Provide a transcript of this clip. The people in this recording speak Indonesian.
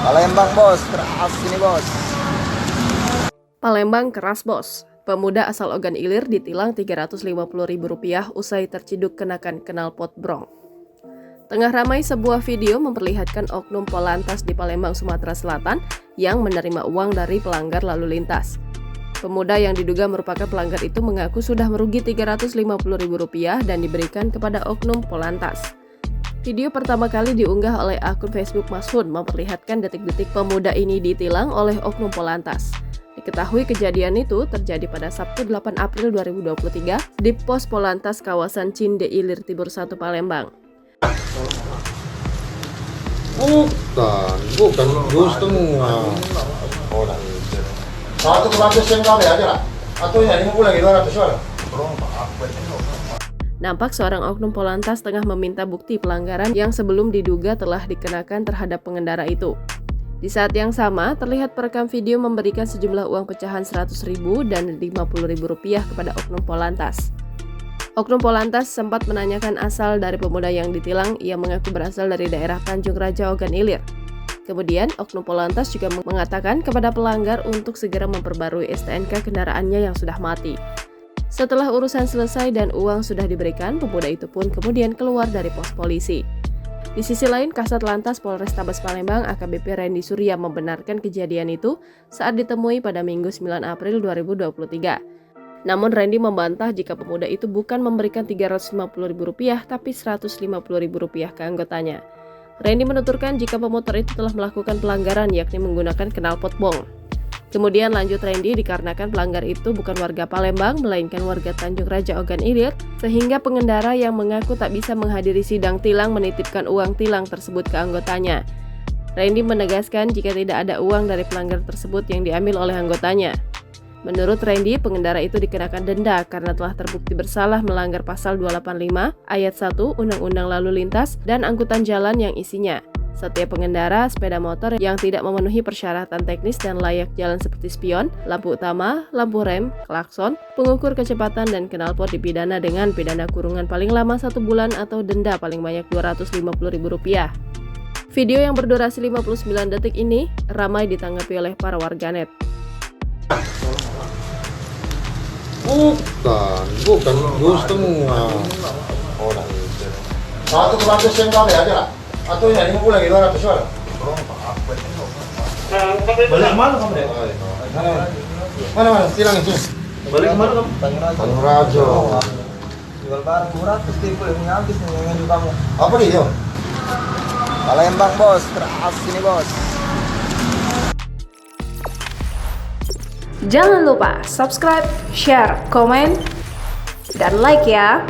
Palembang bos, keras ini bos. Palembang keras bos. Pemuda asal Ogan Ilir ditilang Rp350.000 usai terciduk kenakan knalpot brong. Tengah ramai sebuah video memperlihatkan oknum Polantas di Palembang, Sumatera Selatan yang menerima uang dari pelanggar lalu lintas. Pemuda yang diduga merupakan pelanggar itu mengaku sudah merugi Rp350.000 dan diberikan kepada oknum Polantas. Video pertama kali diunggah oleh akun Facebook Mas Hun memperlihatkan detik-detik pemuda ini ditilang oleh oknum Polantas. Diketahui kejadian itu terjadi pada Sabtu 8 April 2023 di pos Polantas kawasan Cinde Ilir Timur 1 Palembang. Bukan, justru Satu Polantas yang kau aja lah. Atau yang 50 lagi 200 soal. Nampak seorang oknum Polantas tengah meminta bukti pelanggaran yang sebelum diduga telah dikenakan terhadap pengendara itu. Di saat yang sama, terlihat perekam video memberikan sejumlah uang pecahan Rp100.000 dan Rp50.000 kepada oknum Polantas. Oknum Polantas sempat menanyakan asal dari pemuda yang ditilang. Ia mengaku berasal dari daerah Tanjung Raja Ogan Ilir. Kemudian, oknum Polantas juga mengatakan kepada pelanggar untuk segera memperbarui STNK kendaraannya yang sudah mati. Setelah urusan selesai dan uang sudah diberikan, pemuda itu pun kemudian keluar dari pos polisi. Di sisi lain, Kasat Lantas Polrestabes Palembang AKBP Randy Surya membenarkan kejadian itu saat ditemui pada Minggu 9 April 2023. Namun Randy membantah jika pemuda itu bukan memberikan Rp350.000 tapi Rp150.000 ke anggotanya. Randy menuturkan jika pemotor itu telah melakukan pelanggaran yakni menggunakan knalpot brong. Kemudian lanjut Randy, dikarenakan pelanggar itu bukan warga Palembang melainkan warga Tanjung Raja Ogan Ilir, sehingga pengendara yang mengaku tak bisa menghadiri sidang tilang menitipkan uang tilang tersebut ke anggotanya. Randy menegaskan jika tidak ada uang dari pelanggar tersebut yang diambil oleh anggotanya. Menurut Randy, pengendara itu dikenakan denda karena telah terbukti bersalah melanggar pasal 285 ayat 1 Undang-Undang Lalu Lintas dan Angkutan Jalan yang isinya setiap pengendara sepeda motor yang tidak memenuhi persyaratan teknis dan layak jalan seperti spion, lampu utama, lampu rem, klakson, pengukur kecepatan, dan knalpot dipidana dengan pidana kurungan paling lama 1 bulan atau denda paling banyak Rp250.000. Video yang berdurasi 59 detik ini ramai ditanggapi oleh para warganet. Bukan, justru Satu Polantas yang kau aja lah. Atau yang 50 lagi 200 soal. Balik kemana kamu deh? Mana tilang itu? Balik kemana kamu? Tanjung Raja. Jual barang murah terus tipu yang habis yang juga kamu. Apa dia? Palembang bos, keras ini bos. Jangan lupa subscribe, share, komen, dan like ya!